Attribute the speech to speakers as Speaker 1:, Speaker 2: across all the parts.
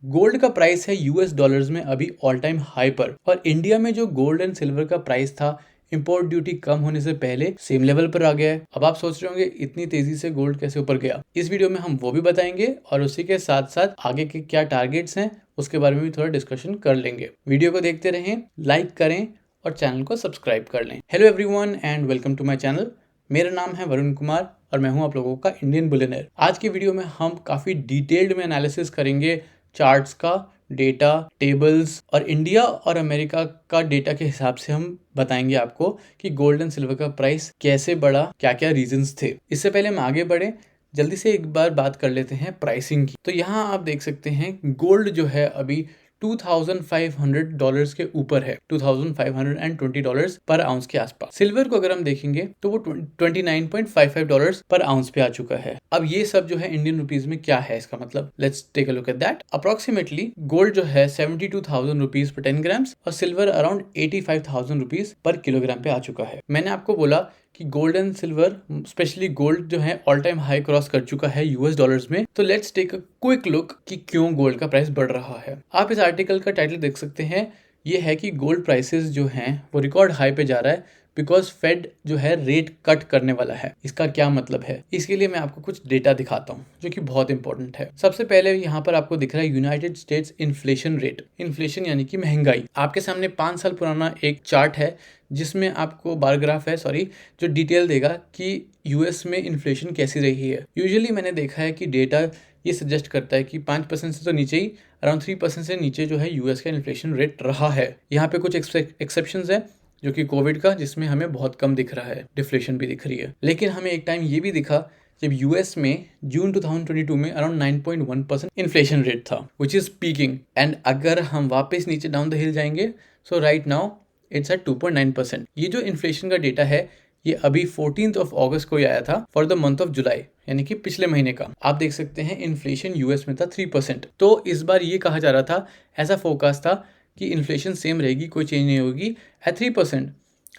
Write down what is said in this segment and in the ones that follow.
Speaker 1: Gold का price है US dollars में अभी ऑल टाइम हाई पर, और इंडिया में जो गोल्ड एंड सिल्वर का प्राइस था इंपोर्ट ड्यूटी कम होने से पहले सेम लेवल पर आ गया है। अब आप सोच रहे होंगे इतनी तेजी से गोल्ड कैसे ऊपर गया। इस वीडियो में हम वो भी बताएंगे और उसी के साथ साथ आगे के क्या टारगेट्स हैं उसके बारे में भी थोड़ा डिस्कशन कर लेंगे। वीडियो को देखते रहें, लाइक करें और चैनल को सब्सक्राइब कर लें। Hello everyone and welcome to my channel. मेरा नाम है वरुण कुमार और मैं हूं आप लोगों का इंडियन बिलियनेयर। आज की वीडियो में हम काफी डिटेल्ड में एनालिसिस करेंगे चार्ट्स का, डेटा, टेबल्स और इंडिया और अमेरिका का डेटा के हिसाब से हम बताएंगे आपको कि गोल्ड एंड सिल्वर का प्राइस कैसे बढ़ा, क्या क्या रीजंस थे। इससे पहले हम आगे बढ़े, जल्दी से एक बार बात कर लेते हैं प्राइसिंग की। तो यहाँ आप देख सकते हैं गोल्ड जो है अभी $2,500 के ऊपर है, $2,520 पर आउंस के आसपास। सिल्वर को अगर हम देखेंगे तो वो $29.55 पर आउंस पे आ चुका है। अब ये सब जो है इंडियन रुपीज में क्या है इसका मतलब, let's take a look at that. Approximately gold जो है 72,000 रुपीज पर 10 ग्राम्स और सिल्वर अराउंड 85,000 रुपीज पर किलोग्राम पे आ चुका है। मैंने आपको बोला कि gold and silver, specially gold जो है ऑल टाइम हाई क्रॉस कर चुका है यूएस डॉलर्स में। तो let's take a quick look कि क्यों गोल्ड का प्राइस बढ़ रहा है। आप इस आर्टिकल का टाइटल देख सकते हैं, ये है कि गोल्ड प्राइसेस जो हैं वो रिकॉर्ड हाई पे जा रहा है बिकॉज फेड जो है रेट कट करने वाला है। इसका क्या मतलब है, इसके लिए मैं आपको कुछ डेटा दिखाता हूँ जो कि बहुत इंपॉर्टेंट है। सबसे पहले यहाँ पर आपको दिख रहा है United states inflation rate. Inflation यानी कि महंगाई। आपके सामने 5 साल पुराना एक चार्ट है जिसमें आपको बार ग्राफ है, जो डिटेल देगा कि यूएस में इन्फ्लेशन कैसी रही है। यूजुअली मैंने देखा है कि डेटा ये सजेस्ट करता है कि 5% से तो नीचे ही, अराउंड 3% से नीचे जो है यूएस का इन्फ्लेशन रेट रहा है। यहाँ पे कुछ एक्सेप्शंस है जो कि कोविड का, जिसमें हमें बहुत कम दिख रहा है, डिफ्लेशन भी दिख रही है। लेकिन हमें एक टाइम ये भी दिखा जब यूएस में जून 2022 में अराउंड 9.1% इन्फ्लेशन रेट था, विच इज पीकिंग। एंड अगर हम वापस नीचे डाउन द हिल जाएंगे, सो राइट नाउ इट्स एट 2.9%। ये जो इन्फ्लेशन का डेटा है ये अभी 14 अगस्त को आया था for the month of July, यानी कि पिछले महीने का। आप देख सकते हैं इन्फ्लेशन यूएस में था 3%। तो इस बार ये कहा जा रहा था, ऐसा फोरकास्ट था कि इन्फ्लेशन सेम रहेगी, कोई चेंज नहीं होगी एट 3%।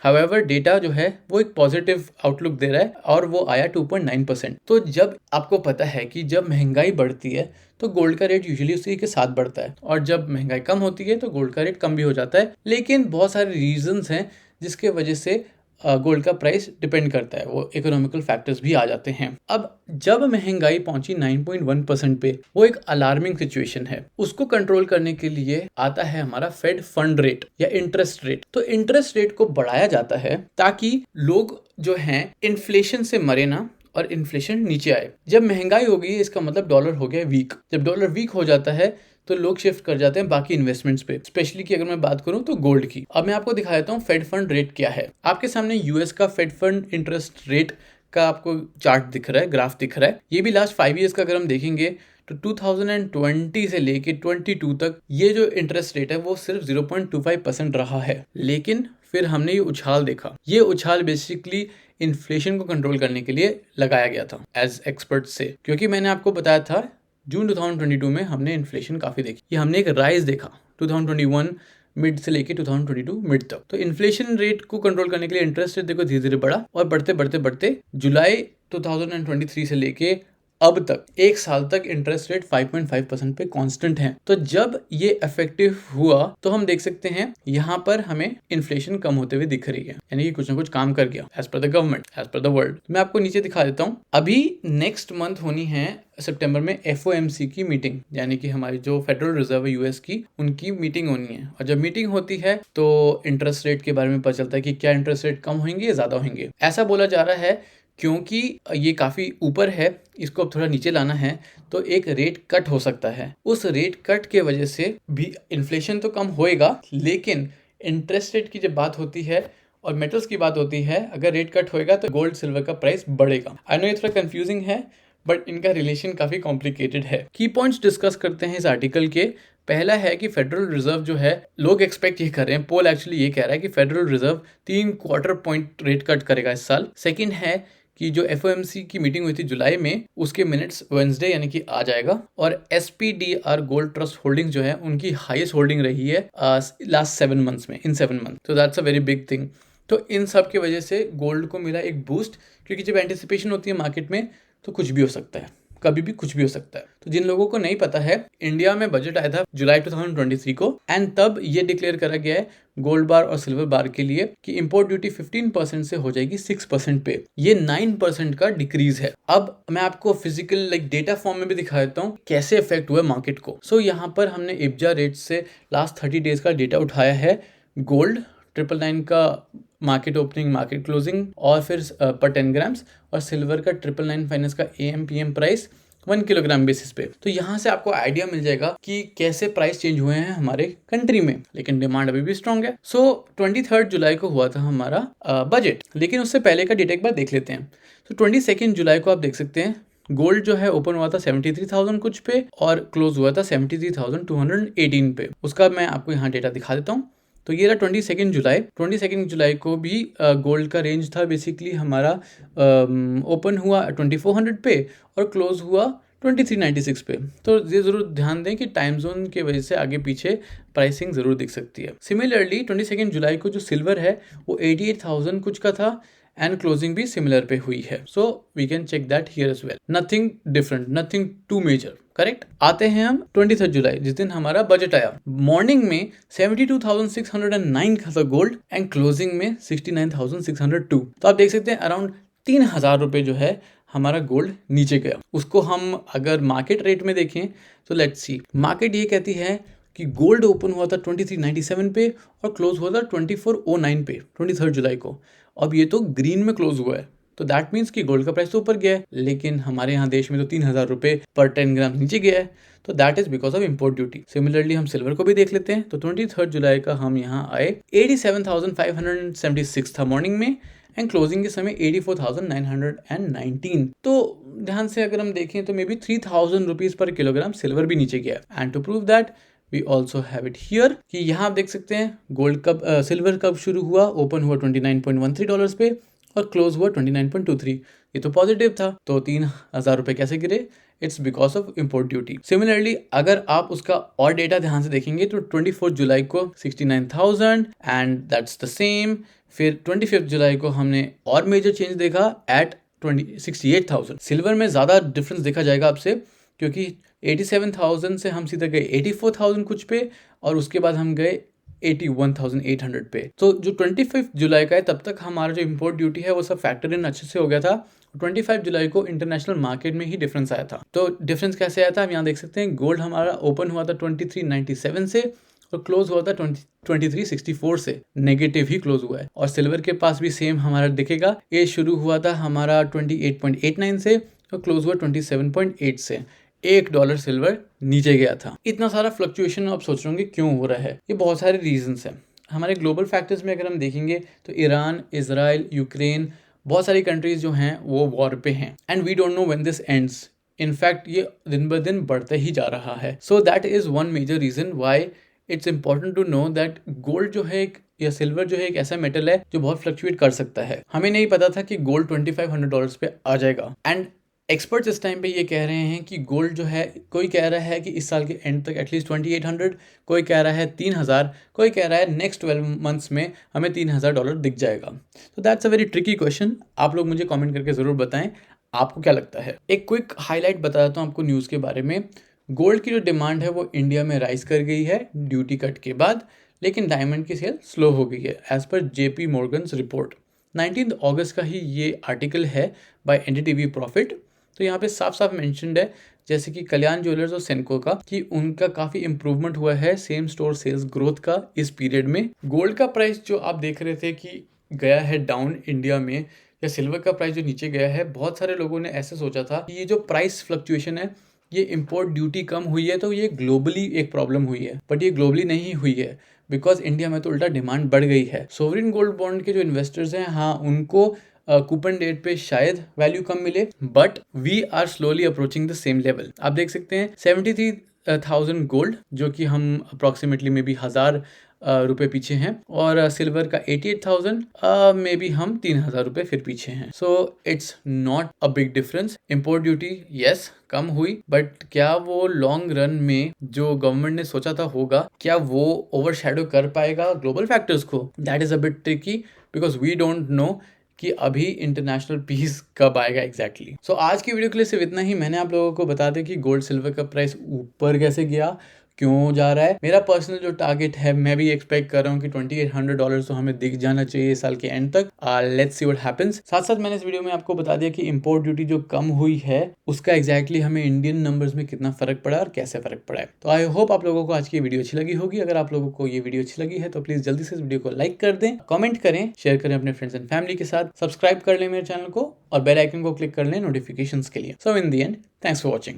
Speaker 1: हाउएवर डेटा जो है वो एक पॉजिटिव आउटलुक दे रहा है और वो आया 2.9%। तो जब आपको पता है कि जब महंगाई बढ़ती है तो गोल्ड का रेट यूजुअली उसी के साथ बढ़ता है, और जब महंगाई कम होती है तो गोल्ड का रेट कम भी हो जाता है। लेकिन बहुत सारे रीजंस हैं जिसके वजह से गोल्ड का प्राइस डिपेंड करता है, वो इकोनॉमिकल फैक्टर्स भी आ जाते हैं। अब जब महंगाई पहुंची 9.1% पे, वो एक अलार्मिंग सिचुएशन है। उसको कंट्रोल करने के लिए आता है हमारा फेड फंड रेट या इंटरेस्ट रेट। तो इंटरेस्ट रेट को बढ़ाया जाता है ताकि लोग जो हैं इन्फ्लेशन से मरे ना और इन्फ्लेशन नीचे आए। जब महंगाई होगी इसका मतलब डॉलर हो गया वीक। जब डॉलर वीक हो जाता है तो लोग शिफ्ट कर जाते हैं बाकी इन्वेस्टमेंट्स पे, स्पेशली कि अगर मैं बात करूं तो गोल्ड की। अब मैं आपको दिखा देता हूं फेड फंड रेट क्या है। आपके सामने यूएस का फेड फंड इंटरेस्ट रेट का आपको चार्ट दिख रहा है, ग्राफ दिख रहा है। ये भी लास्ट 5 ईयर्स का अगर हम देखेंगे तो 2020 से लेके 22 तक ये जो इंटरेस्ट रेट है वो सिर्फ 0.25% रहा है। लेकिन फिर हमने ये उछाल देखा। ये उछाल बेसिकली इन्फ्लेशन को कंट्रोल करने के लिए लगाया गया था एज एक्सपर्ट से, क्योंकि मैंने आपको बताया था जून 2022 में हमने इन्फ्लेशन काफी देखी। ये हमने एक राइज देखा 2021 मिड से लेके 2022 मिड तक। तो इन्फ्लेशन रेट को कंट्रोल करने के लिए इंटरेस्ट रेट देखो धीरे धीरे बढ़ा और बढ़ते बढ़ते बढ़ते जुलाई 2023 से लेके अब तक एक साल तक इंटरेस्ट रेट 5.5% पे कांस्टेंट है। तो जब ये इफेक्टिव हुआ तो हम देख सकते हैं यहाँ पर हमें इन्फ्लेशन कम होते हुए दिख रही है, यानी कि कुछ ना कुछ काम कर गया as per the government, as per the world. मैं आपको नीचे दिखा देता हूँ। अभी नेक्स्ट मंथ होनी है सितंबर में FOMC की मीटिंग, यानी कि हमारी जो फेडरल रिजर्व है यूएस की, उनकी मीटिंग होनी है। और जब मीटिंग होती है तो इंटरेस्ट रेट के बारे में पता चलता है कि क्या इंटरेस्ट रेट कम होंगे या ज्यादा होंगे। ऐसा बोला जा रहा है क्योंकि ये काफी ऊपर है, इसको अब थोड़ा नीचे लाना है तो एक रेट कट हो सकता है। उस रेट कट के वजह से भी इन्फ्लेशन तो कम होएगा, लेकिन इंटरेस्ट रेट की जब बात होती है और मेटल्स की बात होती है, अगर रेट कट होएगा तो गोल्ड सिल्वर का प्राइस बढ़ेगा। आई नो ये थोड़ा कंफ्यूजिंग है बट इनका रिलेशन काफी कॉम्प्लिकेटेड है। की पॉइंट्स डिस्कस करते हैं इस आर्टिकल के। पहला है कि फेडरल रिजर्व जो है, लोग एक्सपेक्ट ये कर रहे हैं, पोल एक्चुअली ये कह रहा है कि federal reserve 3 quarter point rate cut करेगा इस साल। सेकंड है कि जो FOMC की मीटिंग हुई थी जुलाई में, उसके मिनट्स वेडनेसडे यानी कि आ जाएगा। और SPDR गोल्ड ट्रस्ट होल्डिंग जो है उनकी हाईएस्ट होल्डिंग रही है लास्ट 7 मंथ्स में, इन 7 मंथ। तो that's a very big thing. तो इन सब की वजह से गोल्ड को मिला एक बूस्ट, क्योंकि जब एंटिसिपेशन होती है मार्केट में तो कुछ भी हो सकता है, कभी भी कुछ भी हो सकता है। तो जिन लोगों को नहीं पता है, इंडिया में बजट आया था जुलाई 2023 को एंड तब ये डिक्लेयर करा गया है गोल्ड बार और सिल्वर बार के लिए कि इंपोर्ट ड्यूटी 15% से हो जाएगी 6% पे। ये 9% का डिक्रीज है। अब मैं आपको फिजिकल डेटा फॉर्म में भी दिखा देता हूँ कैसे इफेक्ट हुआ मार्केट को। सो यहाँ पर हमने इब्जा रेट से लास्ट 30 डेज का डेटा उठाया है। गोल्ड 999 का मार्केट ओपनिंग, मार्केट क्लोजिंग और फिर पर 10 ग्राम्स, और सिल्वर का 999 फाइनेंस का AM PM price 1 kilogram basis पे। तो यहाँ से आपको आइडिया मिल जाएगा कि कैसे प्राइस चेंज हुए हैं हमारे कंट्री में, लेकिन डिमांड अभी भी स्ट्रांग है। सो 23 जुलाई को हुआ था हमारा बजट, लेकिन उससे पहले का डेटा एक बार देख लेते हैं। तो 22 जुलाई को आप देख सकते हैं गोल्ड जो है ओपन हुआ था 73,000 कुछ पे और क्लोज हुआ था 73,218 पे। उसका मैं आपको यहाँ डेटा दिखा देता हूँ। तो ये रहा 22 जुलाई को भी गोल्ड का रेंज था बेसिकली हमारा, ओपन हुआ 2400 पे और क्लोज हुआ 2396 पे। तो ये जरूर ध्यान दें कि टाइम जोन की वजह से आगे पीछे प्राइसिंग जरूर दिख सकती है। सिमिलरली 22 जुलाई को जो सिल्वर है वो 88,000 कुछ का था एंड क्लोजिंग भी सिमिलर पे हुई है। So we can check that here as well. Nothing different, nothing too major, correct. आते हैं हम 23 जुलाई जिस दिन हमारा बजट आया। मॉर्निंग में 72,609 का था गोल्ड एंड क्लोजिंग में 69,602। तो आप देख सकते हैं अराउंड 3,000 रुपए जो है हमारा गोल्ड नीचे गया। उसको हम अगर मार्केट रेट में देखें तो लेट्स सी, मार्केट ये कहती है कि गोल्ड ओपन हुआ था 2397 पे और क्लोज हुआ था 2409 पे 23 जुलाई को। अब ये तो ग्रीन में क्लोज हुआ है, तो दैट मीन्स कि गोल्ड का प्राइस तो ऊपर गया है, लेकिन हमारे यहाँ देश में तो 3,000 रुपए पर 10 ग्राम नीचे गया है। तो that is because of import duty. Similarly हम सिल्वर को भी देख लेते हैं। तो 23 जुलाई का हम यहाँ आए 87,576 था मॉर्निंग में एंड क्लोजिंग के समय 84,919। तो ध्यान से अगर हम देखें तो मे बी 3,000 रुपीज पर किलोग्राम सिल्वर भी नीचे गया है। And to prove that we also have it here कि यहाँ आप देख सकते हैं गोल्ड कब सिल्वर कब शुरू हुआ, ओपन हुआ $29.13 पे और क्लोज हुआ 29.23। ये तो पॉजिटिव था, तो 3,000 रुपए कैसे गिरे? It's because of import duty. Similarly अगर आप उसका और डेटा ध्यान से देखेंगे तो 24 जुलाई को 69,000 एंड दैट्स द सेम। फिर 25 जुलाई को हमने और मेजर चेंज देखा एट 68,000। सिल्वर में ज्यादा डिफरेंस देखा जाएगा आपसे, क्योंकि 87,000 से हम सीधा गए 84,000 कुछ पे और उसके बाद हम गए 81,800 पे। तो जो 25 जुलाई का है तब तक हमारा जो इम्पोर्ट ड्यूटी है वो सब फैक्टर इन अच्छे से हो गया था। 25 जुलाई को इंटरनेशनल मार्केट में ही डिफरेंस आया था। तो डिफरेंस कैसे आया था हम यहाँ देख सकते हैं। गोल्ड हमारा ओपन हुआ था 2397 से और क्लोज हुआ था 2364 से, नेगेटिव ही क्लोज हुआ है। और सिल्वर के पास भी सेम हमारा दिखेगा, ये शुरू हुआ था हमारा 28.89 से और क्लोज हुआ 27.8 से। $1 सिल्वर नीचे गया था। इतना सारा फ्लक्चुएशन आप सोच रहे होंगे क्यों हो रहा है? ये बहुत सारे रीजंस हैं। हमारे ग्लोबल फैक्टर्स में अगर हम देखेंगे तो ईरान, इजराइल, यूक्रेन, बहुत सारी कंट्रीज जो हैं वो वॉर पे हैं and we don't know when this ends. In fact ये दिन ब दिन बढ़ते ही जा रहा है। So that is one major reason why it's important to know that gold जो है या सिल्वर जो है एक ऐसा मेटल है जो बहुत फ्लक्चुएट कर सकता है। हमें नहीं पता था कि गोल्ड $2,500 पे आ जाएगा एंड एक्सपर्ट्स इस टाइम पे ये कह रहे हैं कि गोल्ड जो है, कोई कह रहा है कि इस साल के एंड तक एटलीस्ट 2800, कोई कह रहा है 3,000, कोई कह रहा है नेक्स्ट 12 मंथ्स में हमें $3,000 दिख जाएगा। तो that's a very tricky question. आप लोग मुझे कमेंट करके ज़रूर बताएं आपको क्या लगता है। एक क्विक हाईलाइट बता देता हूँ आपको न्यूज़ के बारे में। गोल्ड की जो डिमांड है वो इंडिया में राइज कर गई है ड्यूटी कट के बाद, लेकिन डायमंड की सेल स्लो हो गई है as per JP Morgan's report. 19 अगस्त का ही ये आर्टिकल है बाय NDTV प्रॉफिट। तो यहाँ पे साफ साफ मेंशन्ड है जैसे कि कल्याण ज्वेलर्स और सेनको का कि उनका काफ़ी इंप्रूवमेंट हुआ है सेम स्टोर सेल्स ग्रोथ का इस पीरियड में। गोल्ड का प्राइस जो आप देख रहे थे कि गया है डाउन इंडिया में, या सिल्वर का प्राइस जो नीचे गया है, बहुत सारे लोगों ने ऐसे सोचा था कि ये जो प्राइस फ्लक्चुएशन है ये इम्पोर्ट ड्यूटी कम हुई है तो ये ग्लोबली एक प्रॉब्लम हुई है, बट ये ग्लोबली नहीं हुई है बिकॉज इंडिया में तो उल्टा डिमांड बढ़ गई है। सोवरिन गोल्ड बॉन्ड के जो इन्वेस्टर्स हैं, हाँ उनको कूपन डेट पे शायद वैल्यू कम मिले, but we are slowly approaching the same level. आप देख सकते हैं 73,000 गोल्ड जो कि हम अप्रोक्सीमेटली में भी 1,000 रुपए पीछे हैं, और सिल्वर का 88,000 में भी हम 3,000 रुपए फिर पीछे हैं। So it's not a big difference. Import duty yes come हुई, बट क्या वो लॉन्ग रन में जो गवर्नमेंट ने सोचा था होगा, क्या वो ओवरशैडो कर पाएगा ग्लोबल फैक्टर्स को? That is a bit tricky because we don't know कि अभी इंटरनेशनल पीस कब आएगा एग्जैक्टली। सो आज की वीडियो के लिए सिर्फ इतना ही। मैंने आप लोगों को बता दें कि गोल्ड सिल्वर का प्राइस ऊपर कैसे गया, क्यों जा रहा है। मेरा पर्सनल जो टारगेट है, मैं भी एक्सपेक्ट कर रहा हूँ कि $2800 तो हमें दिख जाना चाहिए साल के एंड तक। Let's see what happens. साथ साथ मैंने इस वीडियो में आपको बता दिया कि इंपोर्ट ड्यूटी जो कम हुई है उसका एग्जैक्टली हमें इंडियन नंबर्स में कितना फर्क पड़ा और कैसे फर्क पड़ा है। तो आई होप आप लोगों को आज की वीडियो अच्छी लगी होगी। अगर आप लोगों को ये वीडियो अच्छी लगी है तो प्लीज जल्दी से इस वीडियो को लाइक कर दें, कमेंट करें, शेयर करें अपने फ्रेंड्स एंड फैमिली के साथ, सब्सक्राइब कर लें मेरे चैनल को और बेल आइकन को क्लिक कर लें नोटिफिकेशंस के लिए। So in the end, thanks for watching.